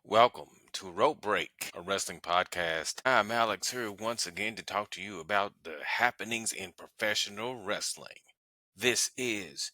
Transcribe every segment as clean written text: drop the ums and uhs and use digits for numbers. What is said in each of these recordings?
Welcome to Rope Break, a wrestling podcast. I'm Alex here once again to talk to you about the happenings in professional wrestling. This is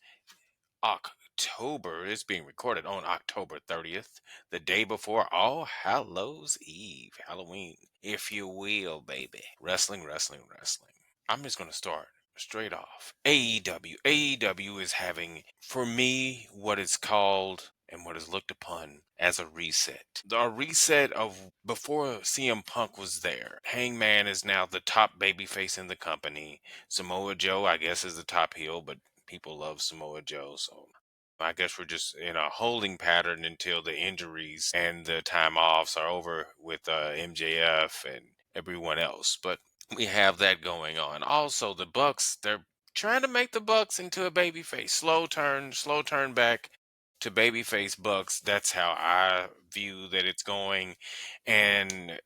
October. It's being recorded on October 30th, the day before All Hallows Eve, Halloween, if you will, baby. Wrestling, wrestling, wrestling. I'm just going to start straight off. AEW. AEW is having, for me, what is called and what is looked upon as a reset. A reset of before CM Punk was there. Hangman is now the top babyface in the company. Samoa Joe, I guess, is the top heel, but people love Samoa Joe, so I guess we're just in a holding pattern until the injuries and the time offs are over with MJF and everyone else. But we have that going on. Also, the Bucks, they're trying to make the Bucks into a babyface. Slow turn back to babyface Bucks. That's how I view that it's going. And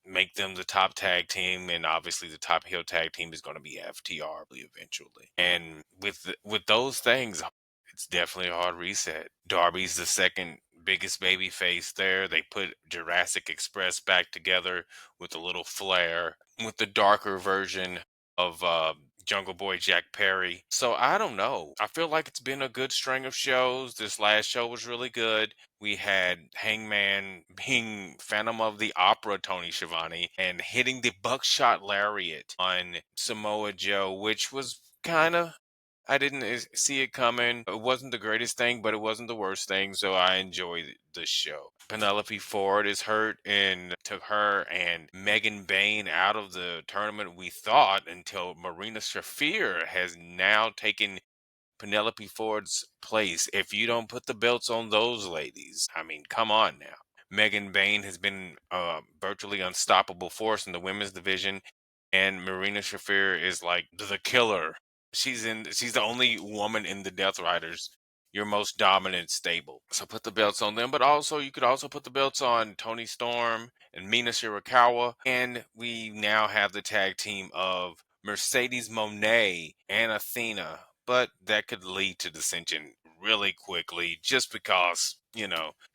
make them the top tag team, and obviously the top heel tag team is going to be FTR eventually. And with those things, it's definitely a hard reset. Darby's the second biggest baby face there. They put Jurassic Express back together with a little flair, with the darker version of Jungle Boy Jack Perry. So I don't know. I feel like it's been a good string of shows. This last show was really good. We had Hangman being Phantom of the Opera Tony Schiavone and hitting the buckshot lariat on Samoa Joe, which was kind of, I didn't see it coming. It wasn't the greatest thing, but it wasn't the worst thing, so I enjoyed the show. Penelope Ford is hurt and took her and Megan Bain out of the tournament, we thought, until Marina Shafir has now taken Penelope Ford's place. If you don't put the belts on those ladies, I mean, come on now. Megan Bain has been a virtually unstoppable force in the women's division, and Marina Shafir is like the killer. She's the only woman in the Death Riders, your most dominant stable. So put the belts on them, but also you could also put the belts on Tony Storm and Mina Shirakawa, and we now have the tag team of Mercedes Moné and Athena, but that could lead to dissension really quickly just because,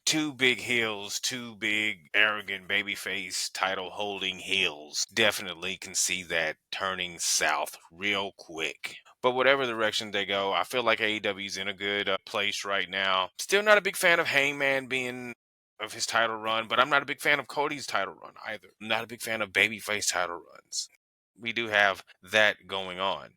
two big heels, two big arrogant babyface title holding heels definitely can see that turning south real quick. But whatever direction they go, I feel like AEW's in a good place right now. Still not a big fan of Hangman being of his title run, but I'm not a big fan of Cody's title run either. I'm not a big fan of babyface title runs. We do have that going on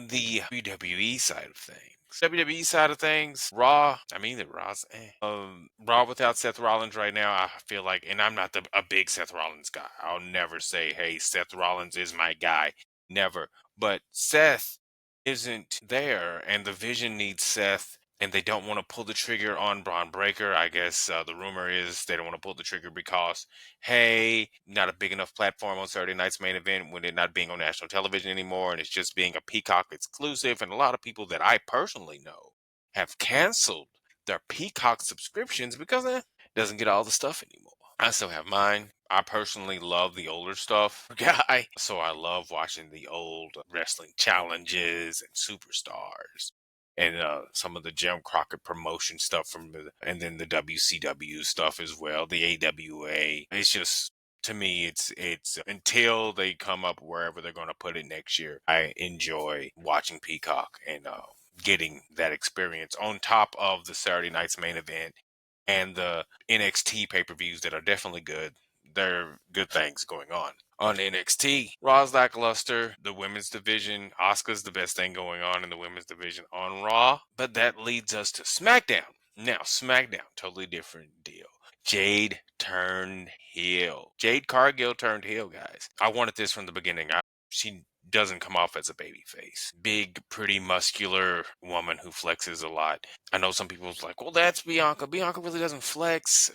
the WWE side of things. WWE side of things, Raw. I mean, the Raw's Raw without Seth Rollins right now. I feel like, and I'm not a big Seth Rollins guy. I'll never say, "Hey, Seth Rollins is my guy." Never. But Seth isn't there, and the Vision needs Seth, and they don't want to pull the trigger on Braun Breaker. I guess the rumor is they don't want to pull the trigger because, hey, not a big enough platform on Saturday night's main event with it not being on national television anymore, and it's just being a Peacock exclusive. And a lot of people that I personally know have canceled their Peacock subscriptions because it doesn't get all the stuff anymore. I still have mine. I personally love the older stuff, guy. So I love watching the old wrestling challenges and superstars and some of the Jim Crockett promotion stuff and then the WCW stuff as well, the AWA. It's just, to me, it's until they come up wherever they're going to put it next year. I enjoy watching Peacock and getting that experience on top of the Saturday night's main event and the NXT pay-per-views that are definitely good. There are good things going on NXT. Raw's lackluster. The women's division, Asuka's the best thing going on in the women's division on Raw. But that leads us to SmackDown. Now, SmackDown, totally different deal. Jade turned heel. Jade Cargill turned heel, guys. I wanted this from the beginning. She doesn't come off as a baby face. Big, pretty, muscular woman who flexes a lot. I know some people's like, well, that's Bianca. Bianca really doesn't flex.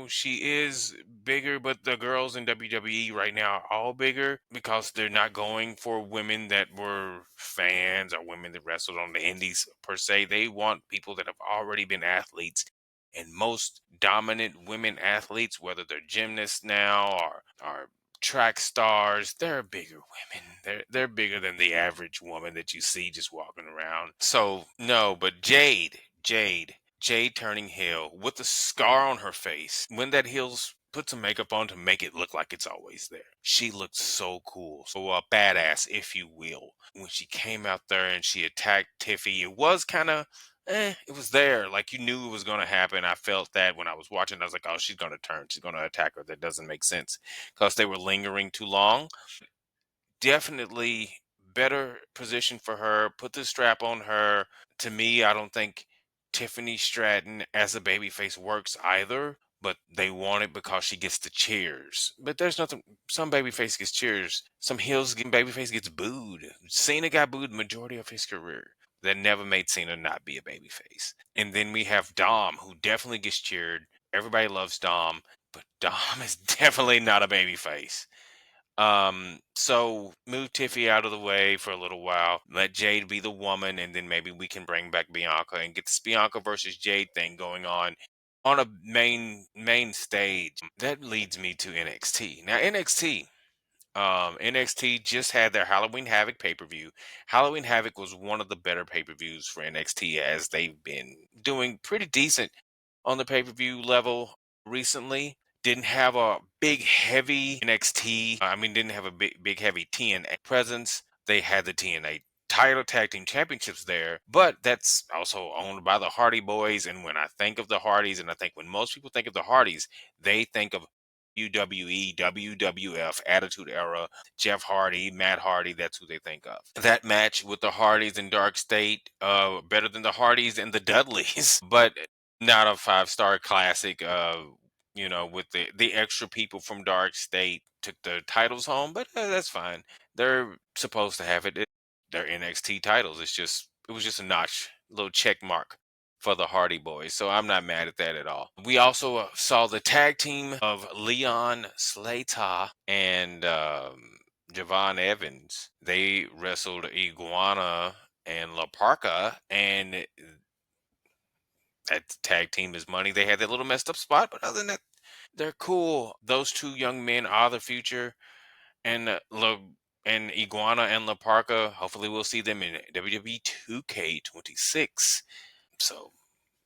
She is bigger, but the girls in WWE right now are all bigger because they're not going for women that were fans or women that wrestled on the indies per se. They want people that have already been athletes. And most dominant women athletes, whether they're gymnasts now or track stars, they're bigger women. They're bigger than the average woman that you see just walking around. So no, but Jade Jade turning heel with a scar on her face. When that heels put some makeup on to make it look like it's always there. She looked so cool, so badass, if you will. When she came out there and she attacked Tiffy, it was kind of, it was there. Like you knew it was going to happen. I felt that when I was watching. I was like, oh, she's going to turn. She's going to attack her. That doesn't make sense because they were lingering too long. Definitely better position for her. Put the strap on her. To me, I don't think Tiffany Stratton as a babyface works either. But they want it because she gets the cheers. But there's nothing. Some babyface gets cheers. Some heels getting babyface gets booed. Cena got booed majority of his career. That never made Cena not be a babyface. And then we have Dom, who definitely gets cheered. Everybody loves Dom, but Dom is definitely not a babyface. So move Tiffy out of the way for a little while. Let Jade be the woman, and then maybe we can bring back Bianca and get this Bianca versus Jade thing going on a main stage. That leads me to NXT. Now NXT just had their Halloween Havoc pay-per-view. Halloween Havoc was one of the better pay-per-views for NXT as they've been doing pretty decent on the pay-per-view level recently. Didn't have a big heavy NXT. I mean, didn't have a big heavy TNA presence. They had the TNA title tag team championships there, but that's also owned by the Hardy Boys. And when I think of the Hardys, and I think when most people think of the Hardys, they think of WWE, WWF, Attitude Era, Jeff Hardy, Matt Hardy. That's who they think of. That match with the Hardys in Dark State, better than the Hardys and the Dudleys, but not a 5-star classic. With the extra people from Dark State took the titles home, but that's fine. They're supposed to have it. They're NXT titles. It was just a notch, little check mark for the Hardy Boys. So I'm not mad at that at all. We also saw the tag team of Leon Slater and Javon Evans. They wrestled Iguana and La Parca, and that tag team is money. They had that little messed up spot, but other than that, they're cool. Those two young men are the future, and and Iguana and La Parca. Hopefully, we'll see them in WWE 2K26. So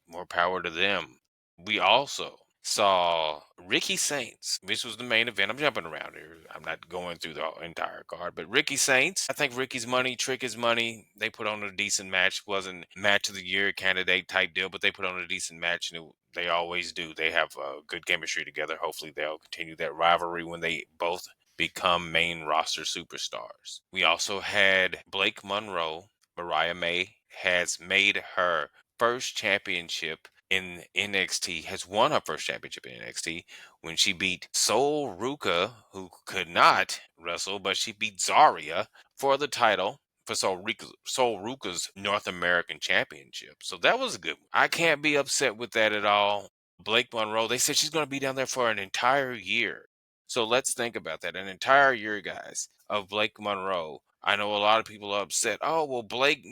more power to them. We also saw Ricky Saints. This was the main event. I'm jumping around here. I'm not going through the entire card, but Ricky Saints. I think Ricky's money, Trick is money. They put on a decent match. Wasn't match of the year candidate type deal, but they put on a decent match, and they always do. They have good chemistry together. Hopefully, they'll continue that rivalry when they both become main roster superstars. We also had Blake Monroe. Mariah May has made her first championship in NXT, has won her first championship in NXT when she beat Sol Ruka, who could not wrestle, but she beat Zarya for the title for Sol Ruka's North American Championship. So that was good. I can't be upset with that at all. Blake Monroe, they said she's going to be down there for an entire year. So let's think about that. An entire year, guys, of Blake Monroe. I know a lot of people are upset. Oh, well, Blake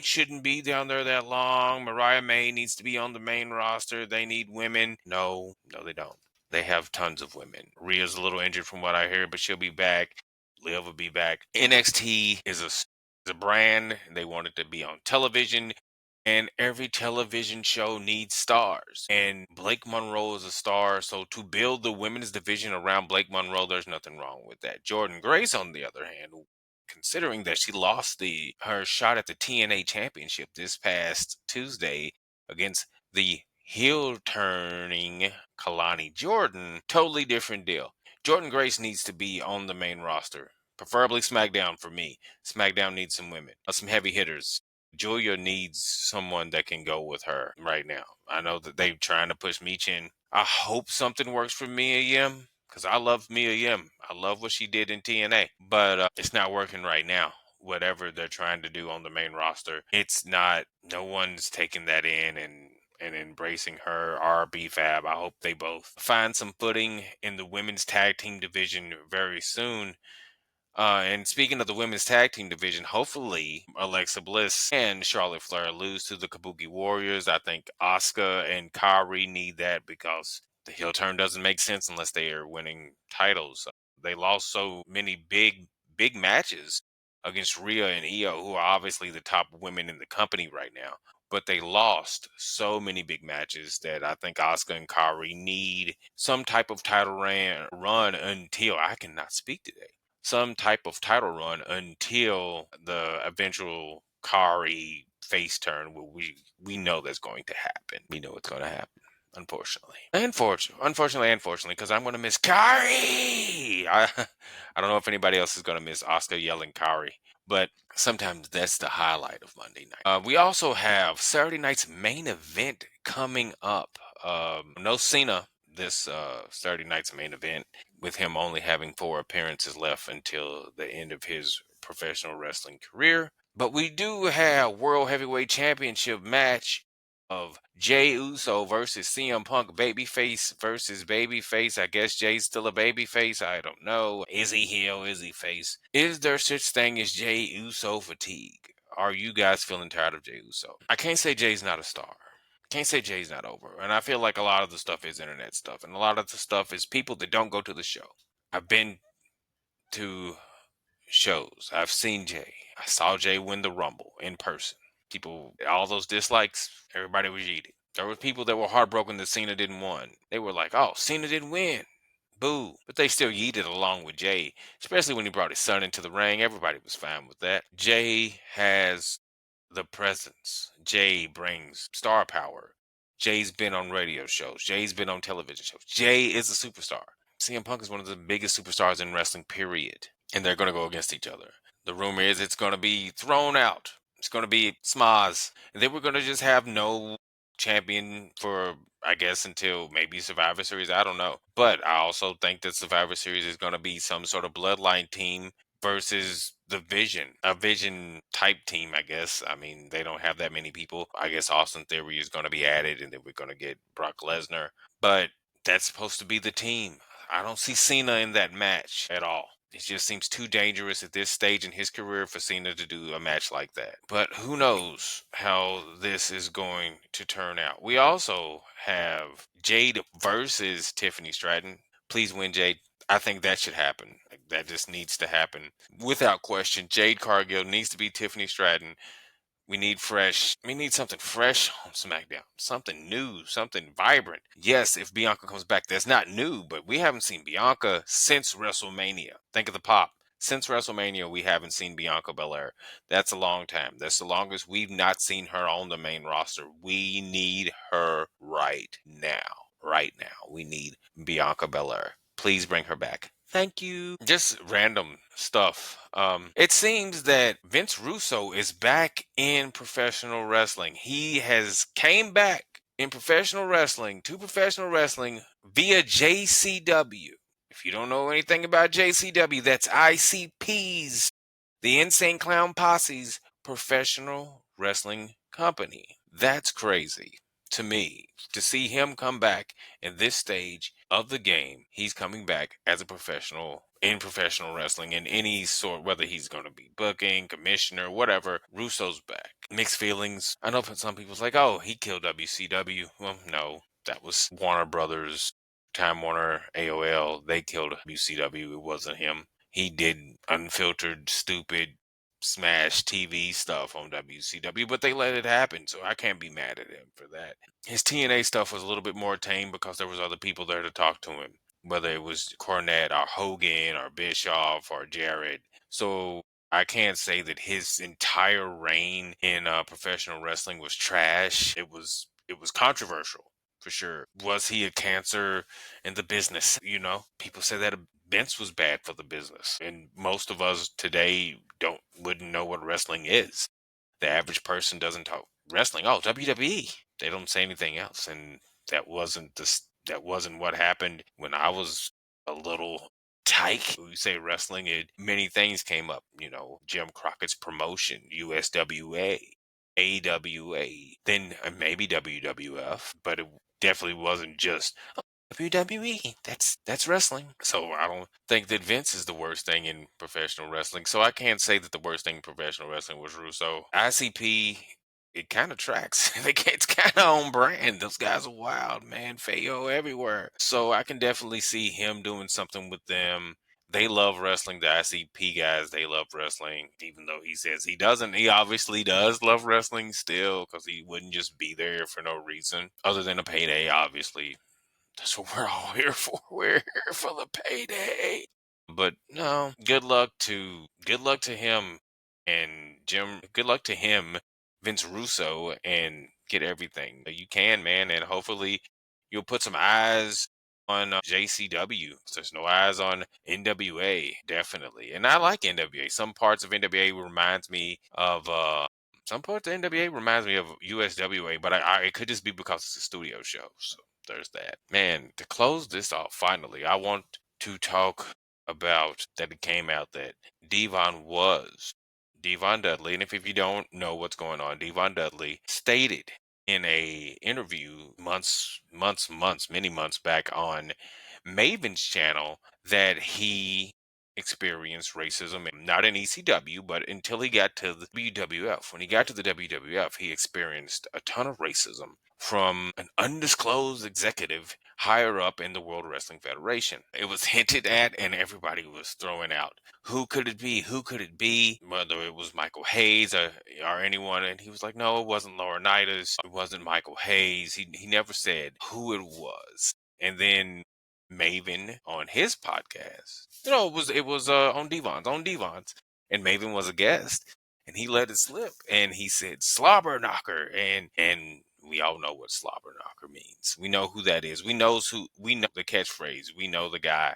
shouldn't be down there that long. Mariah May needs to be on the main roster. They need women. No, they don't. They have tons of women. Rhea's a little injured from what I hear, but she'll be back. Liv will be back. NXT is a brand. They want it to be on television. And every television show needs stars. And Blake Monroe is a star. So to build the women's division around Blake Monroe, there's nothing wrong with that. Jordan Grace, on the other hand, considering that she lost her shot at the TNA championship this past Tuesday against the heel turning Kalani Jordan, totally different deal. Jordan Grace needs to be on the main roster, preferably SmackDown for me. SmackDown needs some women, some heavy hitters. Julia needs someone that can go with her right now. I know that they're trying to push Michin. I hope something works for Mia Yim because I love Mia Yim. I love what she did in TNA, but it's not working right now. Whatever they're trying to do on the main roster, it's not. No one's taking that in and embracing her or BFAB. I hope they both find some footing in the women's tag team division very soon. And speaking of the women's tag team division, hopefully Alexa Bliss and Charlotte Flair lose to the Kabuki Warriors. I think Asuka and Kairi need that because the heel turn doesn't make sense unless they are winning titles. They lost so many big matches against Rhea and Io, who are obviously the top women in the company right now. but they lost so many big matches that I think Asuka and Kairi need some type of run until I cannot speak today. Some type of title run until the eventual Kari face turn where we know that's going to happen. We know it's going to happen. Unfortunately, because I'm going to miss Kari. I don't know if anybody else is going to miss Oscar yelling Kari, but sometimes that's the highlight of Monday night. We also have Saturday night's main event coming up. No Cena this Saturday night's main event, with him only having 4 appearances left until the end of his professional wrestling career. But we do have World Heavyweight Championship match of Jey Uso versus CM Punk, babyface versus babyface. I guess Jay's still a babyface. I don't know. Is he heel? Is he face? Is there such thing as Jey Uso fatigue? Are you guys feeling tired of Jey Uso? I can't say Jay's not a star. Can't say Jay's not over. And I feel like a lot of the stuff is internet stuff. And a lot of the stuff is people that don't go to the show. I've been to shows. I've seen Jay. I saw Jay win the Rumble in person. People, all those dislikes, everybody was eating. There were people that were heartbroken that Cena didn't win. They were like, oh, Cena didn't win. Boo. But they still yeeted along with Jay, especially when he brought his son into the ring. Everybody was fine with that. Jay has the presence. Jay brings star power. Jay's been on radio shows. Jay's been on television shows. Jay is a superstar. CM Punk is one of the biggest superstars in wrestling, period. And they're going to go against each other. The rumor is it's going to be thrown out. It's going to be Smaz. And then we're going to just have no champion for, I guess, until maybe Survivor Series. I don't know. But I also think that Survivor Series is going to be some sort of bloodline team versus the Vision, a Vision type team, I guess. I mean, they don't have that many people. I guess Austin Theory is going to be added, and then we're going to get Brock Lesnar. But that's supposed to be the team. I don't see Cena in that match at all. It just seems too dangerous at this stage in his career for Cena to do a match like that. But who knows how this is going to turn out. We also have Jade versus Tiffany Stratton. Please win, Jade. I think that should happen. Like, that just needs to happen. Without question, Jade Cargill needs to be Tiffany Stratton. We need fresh. We need something fresh on SmackDown. Something new, something vibrant. Yes, if Bianca comes back, that's not new, but we haven't seen Bianca since WrestleMania. Think of the pop. Since WrestleMania, we haven't seen Bianca Belair. That's a long time. That's the longest we've not seen her on the main roster. We need her right now. Right now. We need Bianca Belair. Please bring her back. Thank you. Just random stuff. It seems that Vince Russo is back in professional wrestling. He has came back in professional wrestling to professional wrestling via JCW. If you don't know anything about JCW, that's ICP's, the Insane Clown Posse's professional wrestling company. That's crazy to me to see him come back in this stage of the game. He's coming back as a professional in professional wrestling in any sort, whether he's going to be booking, commissioner, whatever. Russo's back. Mixed feelings. I know some people's like, oh, he killed WCW. Well, no, that was Warner Brothers, Time Warner, AOL. They killed WCW. It wasn't him. He did unfiltered, stupid, smash TV stuff on WCW, but they let it happen, so I can't be mad at him for that. His TNA stuff was a little bit more tame because there was other people there to talk to him, whether it was Cornette or Hogan or Bischoff or Jarrett. So I can't say that his entire reign in professional wrestling was trash. It was controversial for sure. Was he a cancer in the business? People say that Vince was bad for the business, and most of us today wouldn't know what wrestling is. The average person doesn't talk wrestling. Oh, WWE. They don't say anything else, and that wasn't what happened when I was a little tyke. We say wrestling, many things came up. Jim Crockett's promotion, USWA, AWA, then maybe WWF, but it definitely wasn't just WWE. That's wrestling. So I don't think that Vince is the worst thing in professional wrestling. So I can't say that the worst thing in professional wrestling was Russo. ICP, it kind of tracks. It's kind of on brand. Those guys are wild, man. Feo everywhere. So I can definitely see him doing something with them. They love wrestling. The ICP guys, they love wrestling, even though he says he doesn't. He obviously does love wrestling still, because he wouldn't just be there for no reason other than a payday, obviously. That's what we're all here for. We're here for the payday. But no, good luck to him and Jim. Good luck to him, Vince Russo, and get everything you can, man. And hopefully you'll put some eyes on JCW. There's no eyes on NWA, definitely. And I like NWA. Some parts of NWA reminds me of some parts of NWA reminds me of USWA, but it could just be because it's a studio show. So there's that. Man, to close this off, finally, I want to talk about that it came out that Devon was Devon Dudley, and if you don't know what's going on, Devon Dudley stated in a interview many months back on Maven's channel that he experienced racism, not in ECW, but until he got to the WWF. When he got to the WWF, he experienced a ton of racism from an undisclosed executive higher up in the World Wrestling Federation. It was hinted at, and everybody was throwing out, who could it be? Who could it be? Whether it was Michael Hayes or anyone. And he was like, no, it wasn't Laurinaitis. It wasn't Michael Hayes. He never said who it was. And then Maven on his podcast, it was on Devon's, and Maven was a guest, and he let it slip, and he said slobber knocker, and we all know what slobber knocker means. We know who that is. We know the catchphrase. We know the guy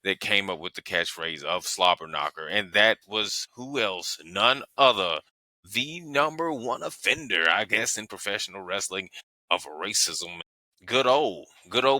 that came up with the catchphrase of slobber knocker, and that was who else? None other. The number one offender, I guess, in professional wrestling of racism. Good old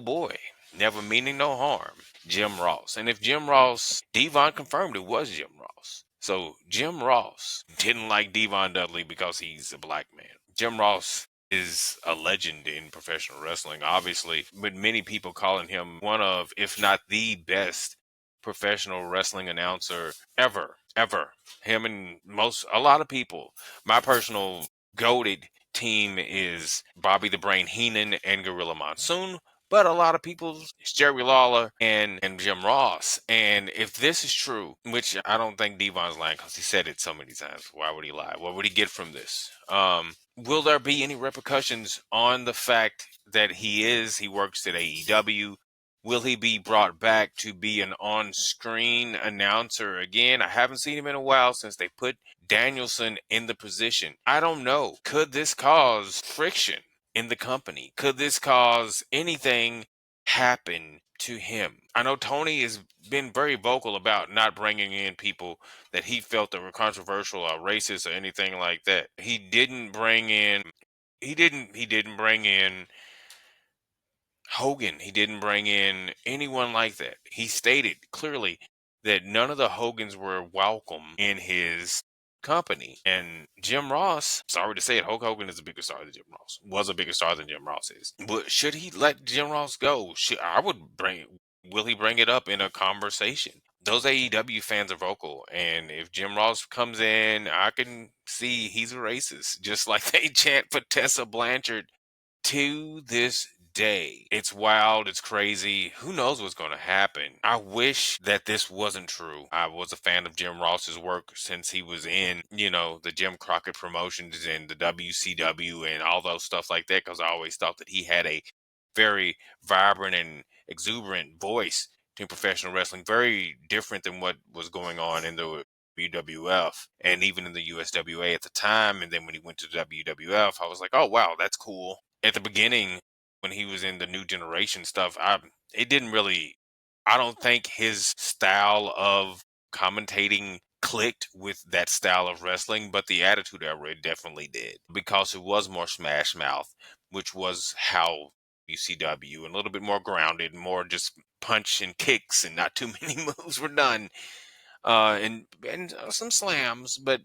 boy. Never meaning no harm. Jim Ross. And if Jim Ross, Devon confirmed it was Jim Ross. So Jim Ross didn't like Devon Dudley because he's a black man. Jim Ross is a legend in professional wrestling, obviously, with many people calling him one of, if not the best professional wrestling announcer ever, ever. Him and a lot of people. My personal goated team is Bobby the Brain Heenan and Gorilla Monsoon. But a lot of people, it's Jerry Lawler and Jim Ross. And if this is true, which I don't think Devon's lying because he said it so many times, why would he lie? What would he get from this? Will there be any repercussions on the fact that he works at AEW? Will he be brought back to be an on-screen announcer again? I haven't seen him in a while since they put Danielson in the position. I don't know. Could this cause friction in the company? Could this cause anything happen to him? I know Tony has been very vocal about not bringing in people that he felt that were controversial or racist or anything like that. He didn't bring in Hogan. He didn't bring in anyone like that. He stated clearly that none of the Hogans were welcome in his company. And Jim Ross, sorry to say it, Hulk Hogan is a bigger star than Jim Ross. Was a bigger star than Jim Ross is. But should he let Jim Ross go? Will he bring it up in a conversation? Those AEW fans are vocal, and if Jim Ross comes in, I can see he's a racist, just like they chant for Tessa Blanchard to this day. It's wild. It's crazy. Who knows what's going to happen? I wish that this wasn't true. I was a fan of Jim Ross's work since he was in, the Jim Crockett promotions and the WCW and all those stuff like that, because I always thought that he had a very vibrant and exuberant voice to professional wrestling, very different than what was going on in the WWF and even in the USWA at the time. And then when he went to the WWF, I was like, oh, wow, that's cool. At the beginning, when he was in the new generation stuff, it didn't really, I don't think his style of commentating clicked with that style of wrestling, but the Attitude Era it definitely did, because it was more smash mouth, which was how UCW, and a little bit more grounded, more just punch and kicks, and not too many moves were done, and some slams, but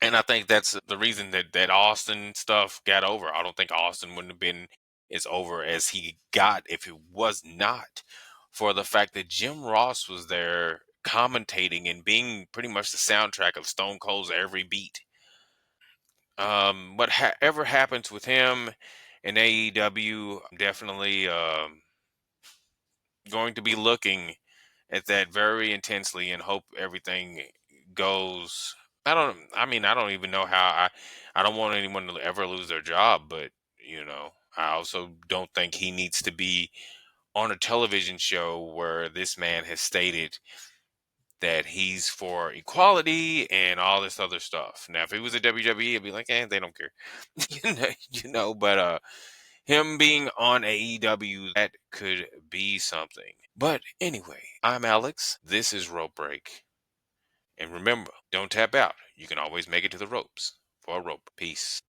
and I think that's the reason that Austin stuff got over. I don't think Austin wouldn't have been as over as he got if it was not for the fact that Jim Ross was there commentating and being pretty much the soundtrack of Stone Cold's every beat. Whatever happens with him in AEW, I'm definitely going to be looking at that very intensely and hope everything goes. I don't even know how I don't want anyone to ever lose their job, but I also don't think he needs to be on a television show where this man has stated that he's for equality and all this other stuff. Now, if he was a WWE, I'd be like, they don't care, But him being on AEW, that could be something. But anyway, I'm Alex. This is Rope Break, and remember, don't tap out. You can always make it to the ropes for a rope. Peace.